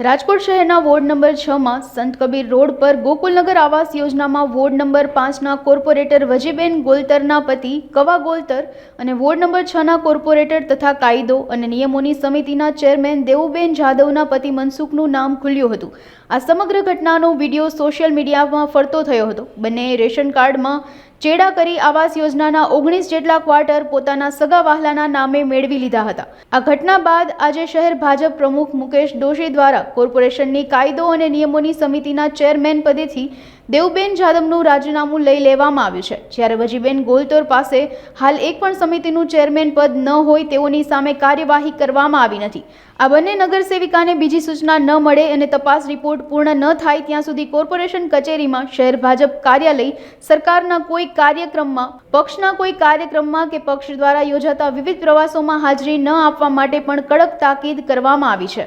રાજકોટ શહેરના ward number 6માં સંત Kabir road પર ગોકુલનગર આવાસ યોજનામાં વોર્ડ નંબર 5ના કોર્પોરેટર વજીબેન ગોલતરના પતિ કવા ગોલતર અને વોર્ડ નંબર 6ના કોર્પોરેટર તથા કાયદો અને નિયમોની સમિતિના ચેરમેન દેવુબેન જાદવના પતિ મનસુખનું નામ ખુલ્યું હતું। આ સમગ્ર ઘટનાનો વિડીયો સોશિયલ મીડિયામાં ફરતો થયો હતો। બંનેએ રેશન કાર્ડમાં ચેડા કરી આવાસ યોજનાના 19 જેટલા ક્વાર્ટર પોતાના સગા વહાલાના નામે મેળવી લીધા હતા। આ ઘટના બાદ આજે શહેર ભાજપ પ્રમુખ મુકેશ દોશી દ્વારા કોર્પોરેશનની કાયદો અને નિયમોની સમિતિના ચેરમેન પદેથી દેવુબેન જાદવનું રાજીનામું લઈ લેવામાં આવ્યું છે, જ્યારે વજીબેન ગોલતર પાસે હાલ એક પણ સમિતિનું ચેરમેન પદ ન હોય તેઓની સામે કાર્યવાહી કરવામાં આવી નથી। આ બંને નગરસેવિકાને બીજી સૂચના ન મળે અને તપાસ રિપોર્ટ પૂર્ણ ન થાય ત્યાં સુધી કોર્પોરેશન કચેરીમાં, શહેર ભાજપ કાર્યાલય, સરકારના કોઈ કાર્યક્રમમાં, પક્ષના કોઈ કાર્યક્રમમાં કે પક્ષ દ્વારા યોજાતા વિવિધ પ્રવાસોમાં હાજરી ન આપવા માટે પણ કડક તાકીદ કરવામાં આવી છે।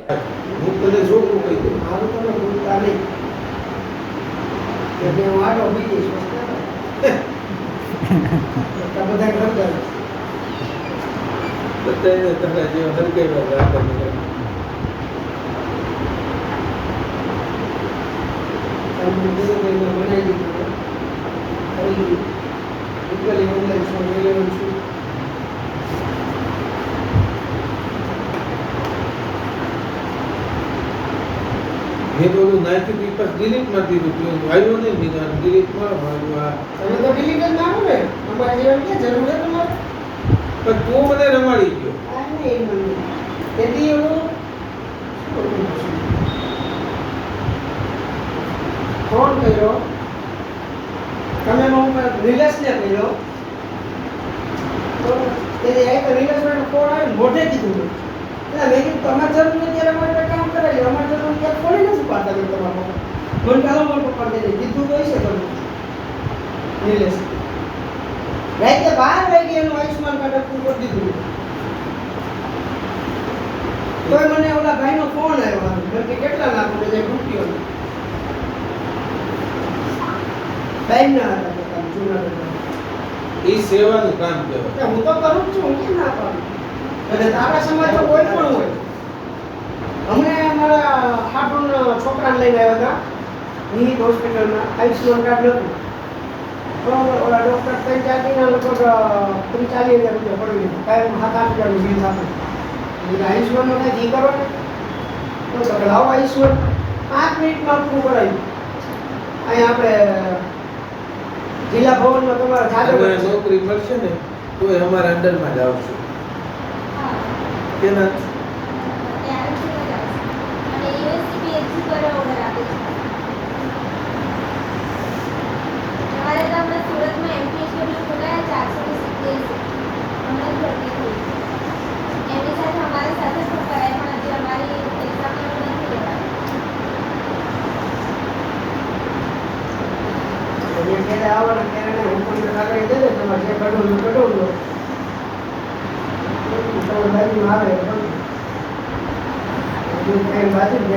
ये बोलो 90 पर डिलीट मत दीजिए, क्यों भाइयों ने बिना डिलीट मार भागवा તમે તો ડિલીટ જ ના કરો ને અમારે જીવન કે જરૂર છે તમારે पर तू મને રમાડી ગયો આ નહીં મને તેથી એવું ફોન કર્યો તમે રિલેશને કર્યો તો તે એક રિલેશમેન્ટ ફોન આવ્યો મોઢે કીધું એટલે મેં કીધું તમારે જરૂર નથી ત્યારે અમારે કામ કરાવી અમારે જરૂર ક્યાંક ફોન નથી પાડતા કે તમારા પપ્પા મને કાલો મારા પપ્પા દે કીધું તો હશે તમે રિલેશન રાતે 12 વાગે એનું આયુષ્માન કાર્ડ અપ્રૂવ કરી દીધું તોય મને ઓલા ભાઈનો ફોન આવ્યો મને કે કેટલા નાખું છે રૂપિયો બેનના હતા જૂના એ સેવાનું કામ કહેવાય। હું તો કરું જ છું હું કેમ ના પાડું અને તારા સમાજમાં કોઈ પણ હોય હમણાં અમારા હાટુન છોકરાને લઈને આવ્યા હતા નિહિત હોસ્પિટલમાં આયુષ્માન કાર્ડ નહોતું બરોબર ઓલા ડૉક્ટર 3-4 દિનના લગભગ 30-40 હજાર રૂપિયા પડી ગયું કાંઈ 7-8 હજારનું બિલ આપે એટલે આયુષ્માનનો કંઈ જી કરો ને તો લાવો આયુષ્માન 5 મિનિટમાં પૂરું કરાવ્યું અહીંયા આપણે જિલ્લા ભવનમાં તમારા જાદવ નોકરી મળશે ને તો એ અમારા અંડરમાં જ આવશે કેના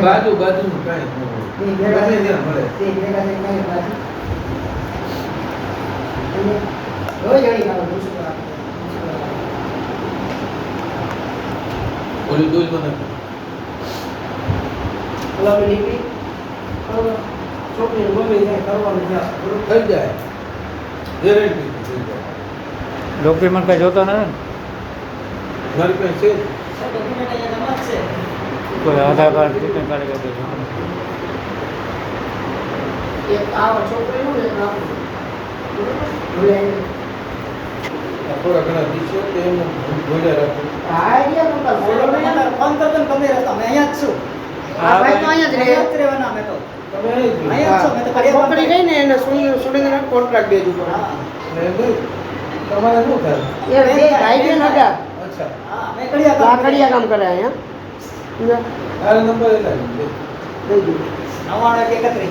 બાજુ બાજુનું કાંઈ મળે ઓલી દોઈ મને છોકરી મમ્મી જાય કરવાનું થઈ જાય ગેરંટી થઈ જાય। ડોક્યુમેન્ટ કઈ જોતા નથી મારી પાસે છે કોઈ આધાર કાર્ડ ચૂંટણી કાર્ડ કે એક આવા છોકરીનું ને થોડા ઘણા દિવસો તે એમ ભોજ્યા રાખું આઈડિયા ફોન કરતો ને તમે હતા મેં અહીંયા જ છું આ ભાઈ તો અહીંયા જ રહેવાના અમે તો તમે અહીં અહીંયા જ છો મેં તો છોકરી ગઈ ને એને સુરેન્દ્રનાથ કોન્ટ્રાક્ટ દેજો તમારે શું થાય એ બે ભાઈ બેન હતા અચ્છા હા મેં કડિયા કામ કરે અહીંયા આ નંબર એલા દઈ દઉં 99 31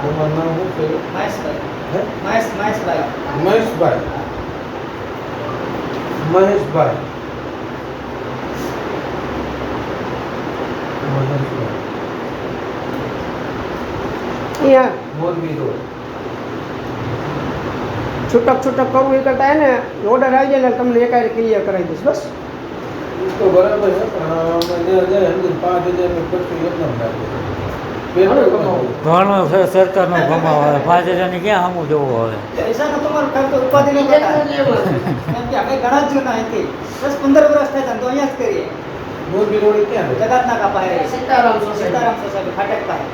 તમારું નામ શું છે? મહેશભાઈ મહેશભાઈ Yeah. Morbi Road. છૂટક છૂટક કરવું એ કરતાં એને ઓર્ડર આવી જાય ને તમને એકારે ક્લિયર કરાવી દઈશ બસ. તો બરાબર છે પણ અમે 5,000 નો ખર્ચો યોજના લાગે ઘણો કમાવો. ઘણો સરકારનો કમાવો હવે 5,000 ની ક્યાં સામું જોવું હવે પૈસાનો તમારો ખર્ચો ઉપાધિ નહીં કરતા. કેમ કે અમે ઘણા જ જૂના હતી 10-15 વર્ષ થયા તો અહીંયા જ કરીએ. મોરબી રોડ ક્યાં છે? જગતનાકા પાસે સીતારામ સોસાયટી ફાટક પાસે.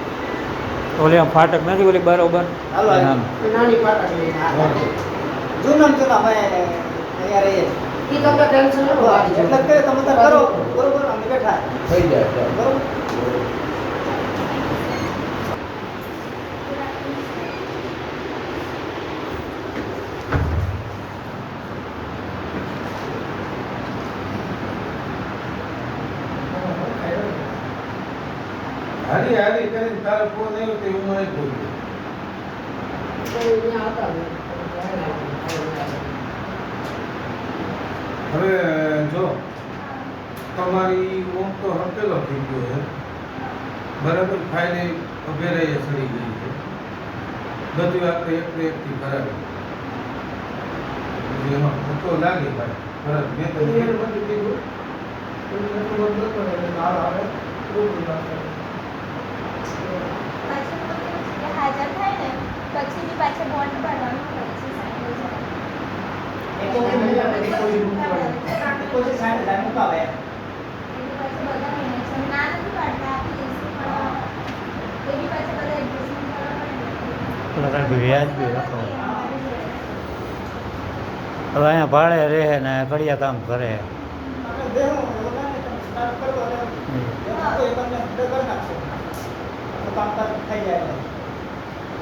ઓલી આમ ફાટક નથી ઓલી બરોબર હાલો આમ. નાની ફાટક જૂના ભાઈ અહીંયા રહીએ એ તમને ટેન્શન ન લો એટલે જ કહે તમે તાર કરો બરોબર અમે બેઠા થઈ જાય ચાલો. બરોબર. હારી હારી કરીને તારો ફોન આવ્યો તો હું મને બોલ્યો. હવે જો તમારી ઊંઘ તો હકેલો થઈ ગયો છે બરાબર ફાઇલે અભેરાઈએ સડી ગઈ છે બધી આપણે એકથી કરાવી પછી એમાં ખોટો લાગે ભાઈ બરાબર મેં તો હાજર થાય ને પછી બી પાછા બોન્ડ ભરવાનું હોય છે 60,000. પછી 60,000 મુકાવે. એટલે પાછા બધા મહિને ના નથી પાડતા આપી દઈશું પણ એ બી પાછા બધા એડજસ્ટમેન્ટ કરવા પડે. પેલા કાંઈક વ્યાજ બી રાખો હવે અહીંયા ભાડે રહે ને કડિયા કામ કરે આપણે દેવું સ્ટાર્ટ કરવો અને તો એ તમને કરી નાખશો તો કામકાજ થઈ જાય.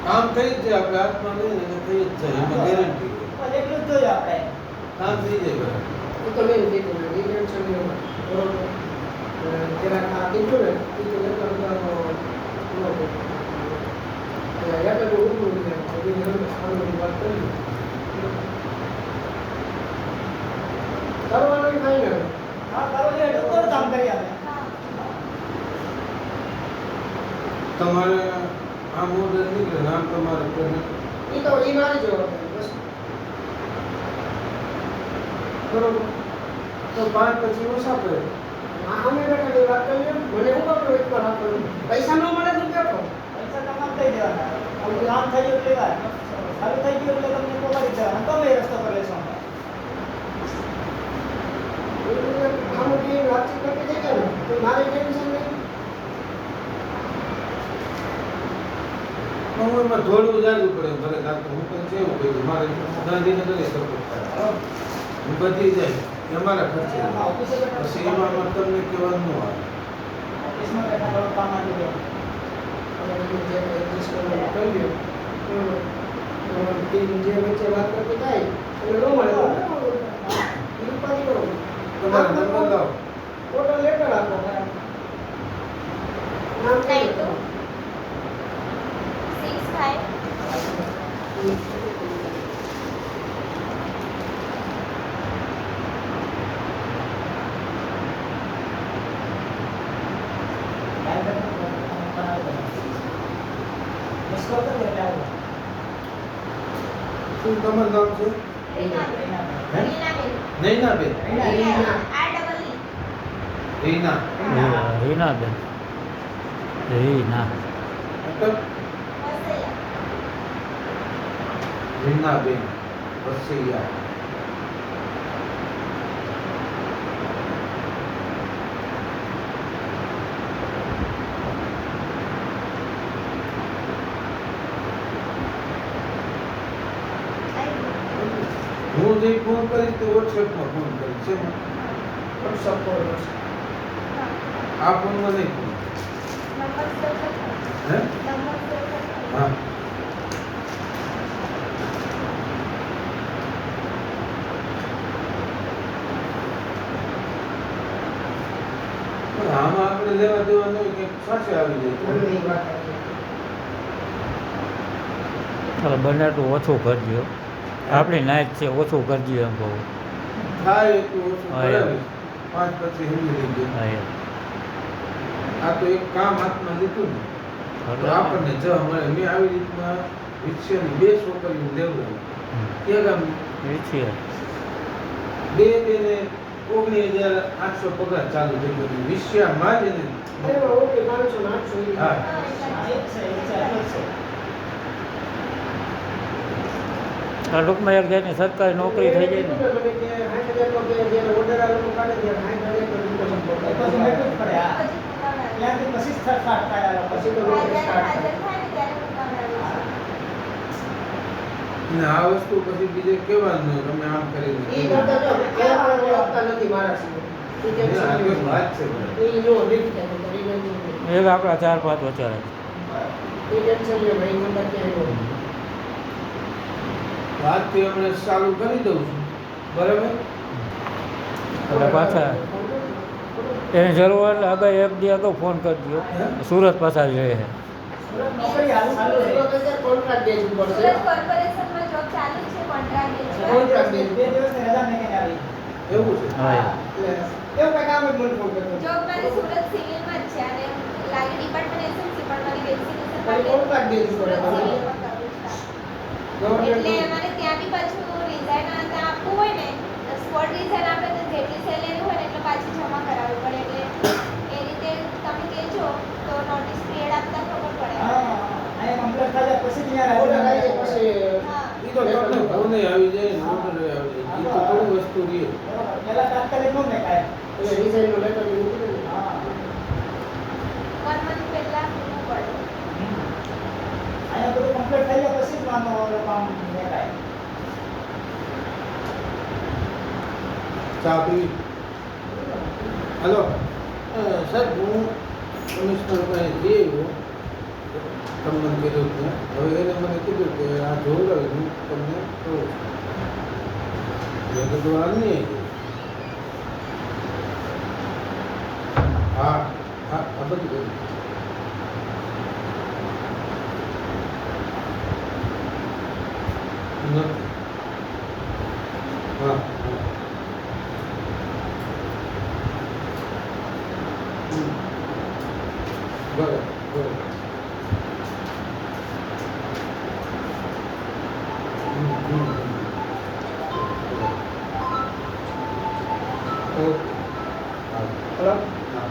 કામ થઈ જ જાય આપણે હાથમાં લઈને એને થઈ જ જાય એમાં ગેરંટી બસ એટલું જ જોઈએ આપણે. કામ થઈ જાય બરાબર. એ તો મેં કીધું ને એ ટેન્શન નહીં હોય. બરોબર. જરા આ કીધું ને એ તો એટલા બધા ન હોય. યાદ તો ઉભું છે એ હવે વાત કરી કરવાનું થાય ને. હા કરો એ તો કામ કરી આપણે. તમારે આમ ઓર્ડર નીકળે ને આમ તમારે પેમેન્ટ એ તો એ મારી જવાબદારી બસ. બરોબર. તો 5 પછી ઓછા પડે. અમે બેઠા વાત કરીએ મને હું કહું એક વાર આપવાનું પૈસા ન મળે તો બેઠો પૈસા તમારે દઈ દેવાના. હવે કામ થઈ ગયું એટલે વાત સારું થઈ ગયું એટલે તમને પકડી દેવાના તમે એ રસ્તો પર લેશો. વાતચીત કરતી થઈ જાય ને તો મારે ટેન્શન નહીં. હું એમાં થોડું જાજુ પડે ભલે કાં તો હું પણ છે એવું કહ્યું મારે ગાંધીનગર સપોર્ટ થાય હું બધી જાય અમારા ખર્ચે પછી એમાં તમને કહેવાનું ન આવે. ઓફિસમાં બેઠા થોડું કામ આવી ગયું જે એડજસ્ટ કરવાનું કરી દો. જે વચ્ચે વાત કરતી થાય એટલે ન મળે તો ઉપાધિ કરો. તમારે નંબર લાવો. ફોટો લેટર આપો. નામ કઈ 92 65 શું તમારું નામ છે? નૈનાબેન. રીના. રીના બેન રીના અટક રીનાબેન વસૈયા. હું જે ફોન કરીશ તે વોટ્સએપમાં ફોન કરીશ છે ને? વોટ્સઅપ પર આ ફોનમાં નહીં ફોન. હે હા પણ આમાં આપણે લેવા દેવા નહીં કે સાચે આવી જાય. મને વાત ચાલો બને એટલું ઓછું કરજો આપણી નાઈટ છે ઓછું કરજો એમ કહું થાય એટલું ઓછું હા, કરાવીશ. 5 પછી હિન્દી લઈ ગયો. હા એ આ તો એક કામ હાથમાં લીધું ને તો એટલે આપણને જવા મળે. મેં આવી રીતના વિષયની 2 છોકરીઓ લેવડાવી હમ. એક આમ વિછીએ 2 ને 19,800 પગાર ચાલુ થઈ ગયો વિશ્યામાં જ એને એમાં ઓકે 500 ને 800 હા. આ ટૂંકમાં એક જાતની સરકારી નોકરી થઈ જાય ને. મને કે 60,000 નો કે જ્યારે ઓર્ડર આ લોકો કાઢે ત્યારે 60,000 નો ડિપોઝિટ પડે. પછી મુકાવડાવે. પછી તો નોકરી હાજર સ્ટાર્ટ હાજર થાય ને ત્યારે મુકાવડાવે છે. અને આ વસ્તુ પછી બીજે કહેવાનું નહીં, તમે આમ કરી ઈ કરતા જો ક્યાં પણ ઓળખતા નથી મારા સિવાય. ઈ કે આ તો વાત છે બરાબર. ઈ જો લીક થાય તો કરી નથી. એક આપણા 4-5 વચારે ઈ ટેન્શન લે ભાઈ નંબર ક્યાં આવ્યો. આજથી હમણાં ચાલુ કરી દઉં છું બરાબર. એટલે પાછા એની જરૂર હોય એટલે અગાઉ એક દી અગાઉ ફોન કરજો. સુરત પાછા જોઈએ છે. નોકરી હાલ ચાલુ છે. કોન્ટ્રાક્ટ દેવું પડશે. સુરત કોર્પોરેશનમાં જોબ ચાલુ છે કોન્ટ્રાક્ટ બેઝ પર. કોન્ટ્રાક્ટ દેવું. એવું છે. હા એટલે એવું કઈ કામ જ મને ફોન કરતો. જોબ મારી સુરત સિવિલમાં જ છે અને લાગે ડિપાર્ટમેન્ટ એસએમસી પણ મારી વેક્સિનેશન ખાલી કોન્ટ્રાક્ટ દેવું પડે. એટલે અમારે ત્યાં બી પાછું રિઝાઇન ત્યાં આપવું હોય ને તો સ્પોટ રિઝાઇન આપે તો જેટલી સેલેરી હોય ને એટલે પાછી જમા કરાવવી પડે એટલે એ રીતે તમે કહેજો તો નોટિસ પીરિયડ આપતા ખબર પડે. ઓર્ડર આવી જાય પછી હા. ઈ તો તમને ફોને આવી જાય ને ઓર્ડર આવી જાય. ઈ તો થોડી વસ્તુ રહી. એટલે ડિઝાઇન નો લેટર મૂકી દે. 1 મંથ પહેલા આપવું પડે. ચા પીવી. હલો સાહેબ હું કમિશનર પાસે જઈ આવ્યો. તમને કીધું કે હવે એને મને કીધું કે આ જોડાવી હું તમને કહું છું. મેં કીધું આ નહીં હા હા આ બધું બધું નથી હા હા બરાબર બરાબર ઓકે હેલો હા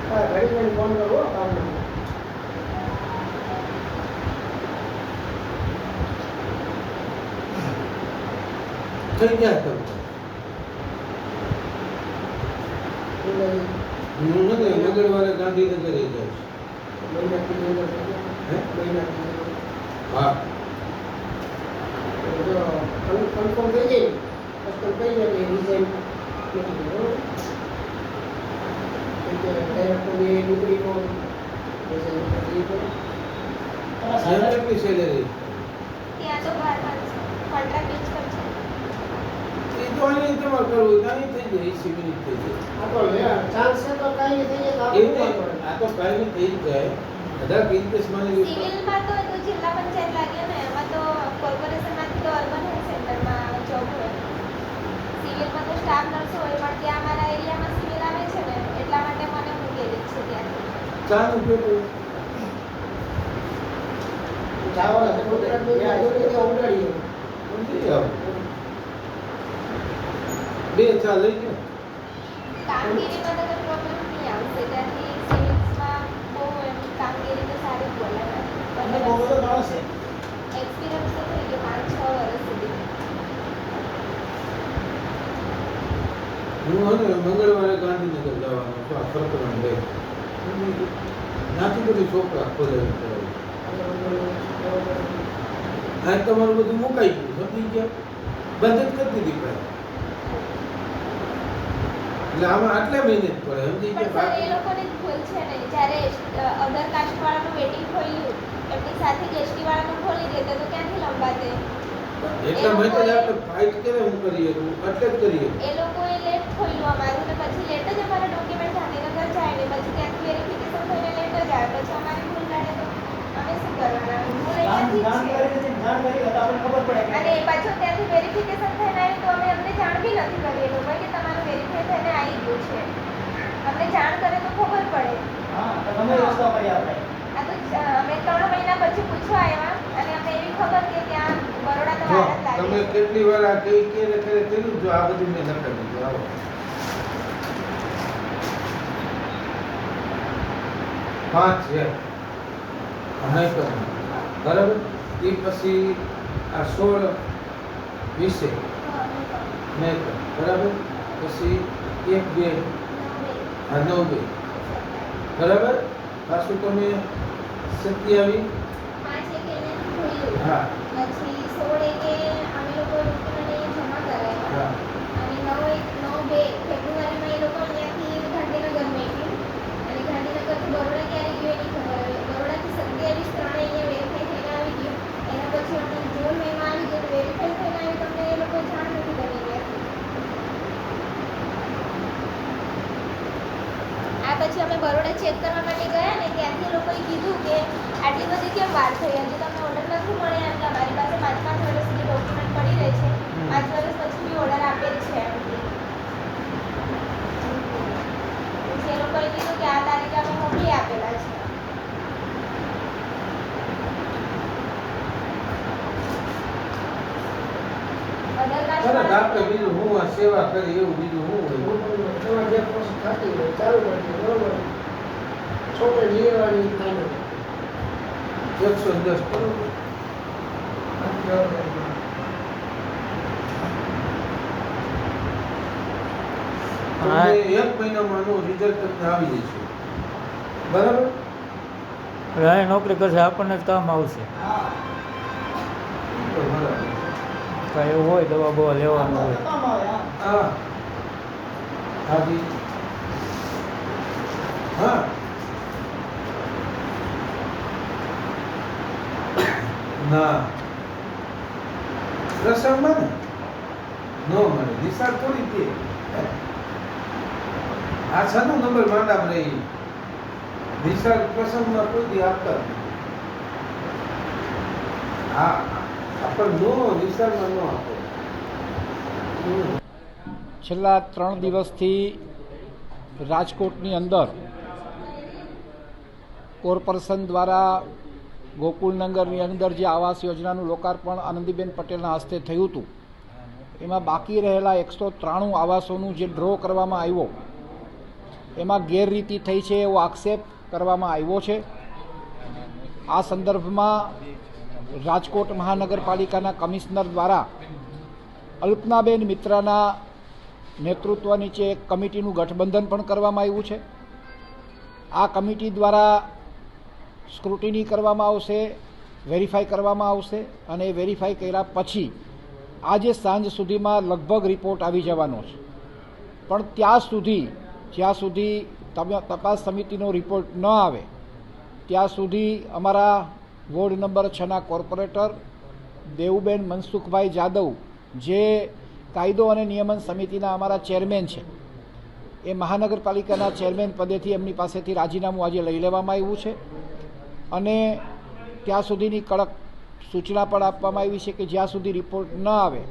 હા ઘડી ઘડી ફોન કરો કામ નથી. થઈ ગયા તમે એટલે હું નથી મંગળવારે ગાંધીનગર જઈશ મહિનાથી મહિનો થઈ ગયો. હે મહિનાથી મહિનો. હા જો કન્ફર્મ થઈ જાય કસ્ટમ થઈ જાય એટલે ડિઝાઇન નથી બરોબર. એટલે ડાયરેક્ટરની નોકરીનો ડિઝાઇન કરી દો. એમ કેટલી સેલેરી ત્યાં તો બહારમાં જ છે કોન્ટ્રાક્ટ બેઝ પર છે. એ તો અહીં તમારે કરવું ત્યાં થઈ જાય 80 મિનિટ થઈ જાય આ તો લે ચાન્સ છે તો કાંઈ નહીં થઈ જાય તો એ આપણે નહીં, શું આ તો કાંઈ નહીં થઈ જાય બધા બિઝનેસ માની સિવિલમાં તો એ તો જિલ્લા પંચાયત લાગ્યો ને એમાં તો કોર્પોરેશનમાંથી તો અર્બન હેલ્થ સેન્ટરમાં જોબ હોય. સિવિલમાં તો સ્ટાફ નર્સ હોય પણ ત્યાં અમારા એરિયામાં સિવિલ આવે છે ને એટલા માટે મને મૂકેલી જ છે ત્યાંથી. ચાનું પેટું જાવાના છે કોન્ટ્રાક્ટ બે જોડે ત્યાં ઉડાડીએ. સમજી આવો 2 ચા લઈ ગયો કામગીરીમાં તો કોઈ પ્રોબ્લેમ નહીં આવશે ત્યાંથી સિવિલ્સમાં બહુ એમ કામગીરી તો સારી જ બોલે એક્સપિરિયન્સ તો થઈ ગયો 5-6 વર્ષ સુધી. હું હવે મંગળવારે ગાંધીનગર જવાનો છું આ ફરકવાનું લઈ નાથી બધી છોકરા ખોલાવી કરાવી આ તમારું બધું મુકાઈ ગયું સમજી ગયા બંધ જ કરી દીધી ભાઈ એટલે આમાં આટલા મહિને જ પડે સમજી પણ ગયા સર એ લોકોને જ ભૂલ છે ને જ્યારે અધર કાસ્ટ વાળાનું વેટિંગ ખોલ્યું એમની સાથે જ એસટી વાળાનું ખોલી દેતે તો ક્યાંથી લંબાતે. એટલા માટે જ આપણે ફાઇટ કરે હું કરીએ તો એટલે જ કરીએ એ લોકોએ લેટ ખોલ્યું અમારું ને પછી લેટ જ અમારા ડોક્યુમેન્ટ ગાંધીનગર જાય ને પછી ત્યાંથી વેરિફિકેશન થઈને લેટ જ આવે પછી અમારી ભૂલ કાઢે તો અમે શું કરવાના ભૂલ અહીંયાથી જ છે. અને એ પાછું ત્યાંથી વેરિફિકેશન થઈને આવ્યું તો અમે અમને જાણ બી નથી કરી એ લોકોએ કે તમારું વેરીફાઈ થઈને આવી ગયું છે. અમને જાણ કરે તો ખબર પડે. આ તો અમે 3 મહિના પછી પૂછવા આવ્યા અને અમને એવી ખબર કે ત્યાં બરોડા મેં કેટલી વાર આ કઈ કેરે કર્યું જો આ બધું મેં લખાવી દીધું. આવો પાંચ છે નહીં કરું બરાબર. એ પછી આ 16 વિશે નહીં કરું બરાબર. પછી 1 2 આ 9 2 બરાબર. પાછું તમે 27 પાંચ એક એને ખોલ્યું. હા પછી 16 એકે અમે લોકો ડોક્યુમેન્ટ જમા કરાવ્યા. હા અને 9 ફેબ્રુઆરીમાં એ લોકો અહીંયાથી ગાંધીનગર મેળવ્યું. અને ગાંધીનગરથી બરોડા ક્યારે ગયું એની ખબર હવે. બરોડાથી 27 ત્રણે અહીંયા વેરીફાઈ થઈને આવી ગયું. એના પછી અમે જૂન મહિનામાં આવી ગયું વેરીફાઈ થઈને આવ્યું તમને એ લોકો જાણ નથી કરી રહ્યા. આ પછી અમે બરોડા ચેક કરવા માટે ગયા ને ત્યાંથી એ લોકોએ કીધું કે આટલી બધી કેમ વાર થઈ હજી તમને ઓર્ડર નથી મળ્યા એમ કે અમારી પાસે 5 વર્ષ સુધી ડોક્યુમેન્ટ પડી રહે છે 5 વર્ષ પછી બી ઓર્ડર આપેલ છે એમ કે. પછી એ લોકોએ કીધું કે આ તારીખે અમે મોકલી આપેલા છે. તરત આપણે બીજું હું આ સેવા કરી એવું બીજું હું હોય. તમારે જે પ્રોસેસ થતી હોય ચાલુ કરતી બરોબર. છોકરી લેવાની ફાઇનલ 110 બરોબર. હા. તમને 1 મહિનામાંનું રિઝલ્ટ તમને આવી જશે બરાબર. હવે અહીં નોકરી કરશે આપણને જ કામ આવશે. બરાબર. કાંઈ એવું હોય દવા બવા લેવાનું હોય હા હાજી હા ના પ્રસંગમાં ને નો મળે દિશા થોડી દે. આ છનો નંબર માંડામાં રહી દિશા પ્રસંગમાં કોઈ દી આપતા નથી. હા પણ નો દિશામાં નો આપો. છેલ્લા 3 દિવસથી રાજકોટની અંદર કોર્પોરેશન દ્વારા ગોકુલનગરની અંદર જે આવાસ યોજનાનું લોકાર્પણ આનંદીબેન પટેલના હસ્તે થયું હતું એમાં બાકી રહેલા 193 આવાસોનું જે ડ્રો કરવામાં આવ્યો એમાં ગેરરીતિ થઈ છે એવો આક્ષેપ કરવામાં આવ્યો છે. આ સંદર્ભમાં રાજકોટ મહાનગરપાલિકાના કમિશનર દ્વારા અલ્પનાબેન મિત્રાના નેતૃત્વ નીચે એક કમિટીનું ગઠબંધન પણ કરવામાં આવ્યું છે. આ કમિટી દ્વારા સ્ક્રુટિની કરવામાં આવશે, વેરીફાઈ કરવામાં આવશે અને વેરીફાઈ કર્યા પછી આજે સાંજ સુધીમાં લગભગ રિપોર્ટ આવી જવાનો છે. પણ જ્યાં સુધી તપાસ સમિતિનો રિપોર્ટ ન આવે ત્યાં સુધી અમારા વોર્ડ નંબર 6ના કોર્પોરેટર દેવુબેન મનસુખભાઈ જાદવ જે કાયદો અને નિયમન સમિતિના અમારા ચેરમેન છે એ મહાનગરપાલિકાના ચેરમેન પદેથી એમની પાસેથી રાજીનામું આજે લઈ લેવામાં આવ્યું છે અને ત્યાં સુધીની કડક સૂચના પણ આપવામાં આવી છે કે જ્યાં સુધી રિપોર્ટ ન આવે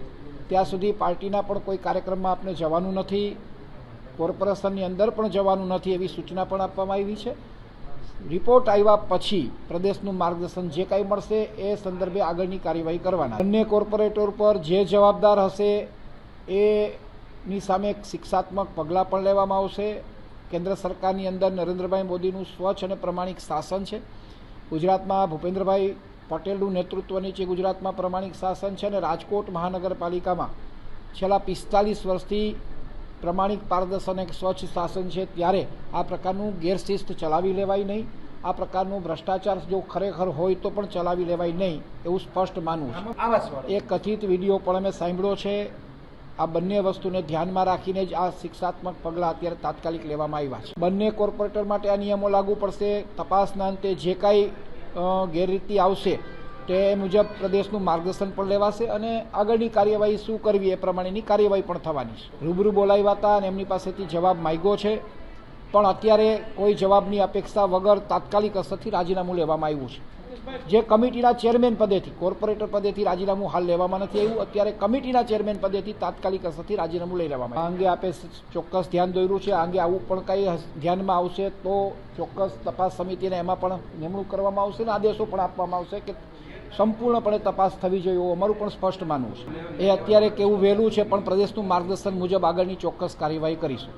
ત્યાં સુધી પાર્ટીના પણ કોઈ કાર્યક્રમમાં આપણે જવાનું નથી, કોર્પોરેશનની અંદર પણ જવાનું નથી એવી સૂચના પણ આપવામાં આવી છે. રિપોર્ટ આવ્યા પછી પ્રદેશનું માર્ગદર્શન જે કાંઈ મળશે એ સંદર્ભે આગળની કાર્યવાહી કરવાના. બંને કોર્પોરેટર પર જે જવાબદાર હશે એની સામે શિક્ષાત્મક પગલાં પણ લેવામાં આવશે. કેન્દ્ર સરકારની અંદર નરેન્દ્રભાઈ મોદીનું સ્વચ્છ અને પ્રમાણિક શાસન છે. ગુજરાતમાં ભૂપેન્દ્રભાઈ પટેલનું નેતૃત્વ નીચે ગુજરાતમાં પ્રમાણિક શાસન છે અને રાજકોટ મહાનગરપાલિકામાં છેલ્લા 45 વર્ષથી પ્રમાણિક પારદર્શન એક સ્વચ્છ શાસન છે. ત્યારે આ પ્રકારનું ગેરશિસ્ત ચલાવી લેવાય નહીં, આ પ્રકારનું ભ્રષ્ટાચાર જો ખરેખર હોય તો પણ ચલાવી લેવાય નહીં એવું સ્પષ્ટ માનવું છે. એ કથિત વિડીયો પણ અમે સાંભળ્યો છે. આ બંને વસ્તુને ધ્યાનમાં રાખીને જ આ શિક્ષાત્મક પગલાં અત્યારે તાત્કાલિક લેવામાં આવ્યા છે. બંને કોર્પોરેટર માટે આ નિયમો લાગુ પડશે. તપાસના અંતે જે કાંઈ ગેરરીતિ આવશે તે મુજબ પ્રદેશનું માર્ગદર્શન પણ લેવાશે અને આગળની કાર્યવાહી શું કરવી એ પ્રમાણેની કાર્યવાહી પણ થવાની છે. રૂબરૂ બોલાવ્યા હતા અને એમની પાસેથી જવાબ માંગ્યો છે પણ અત્યારે કોઈ જવાબની અપેક્ષા વગર તાત્કાલિક અસરથી રાજીનામું લેવામાં આવ્યું છે. જે કમિટીના ચેરમેન પદેથી, કોર્પોરેટર પદેથી રાજીનામું હાલ લેવામાં નથી આવ્યું. અત્યારે કમિટીના ચેરમેન પદેથી તાત્કાલિક અસરથી રાજીનામું લઈ લેવામાં આવ્યું. આ અંગે આપે ચોક્કસ ધ્યાન દોર્યું છે. આ અંગે આવું પણ કંઈ ધ્યાનમાં આવશે તો ચોક્કસ તપાસ સમિતિને એમાં પણ નિમણૂક કરવામાં આવશે અને આદેશો પણ આપવામાં આવશે કે સંપૂર્ણપણે તપાસ થવી જોઈએ એવું અમારું પણ સ્પષ્ટ માનવું છે. એ અત્યારે કેવું વહેલું છે, પણ પ્રદેશનું માર્ગદર્શન મુજબ આગળની ચોક્કસ કાર્યવાહી કરીશું.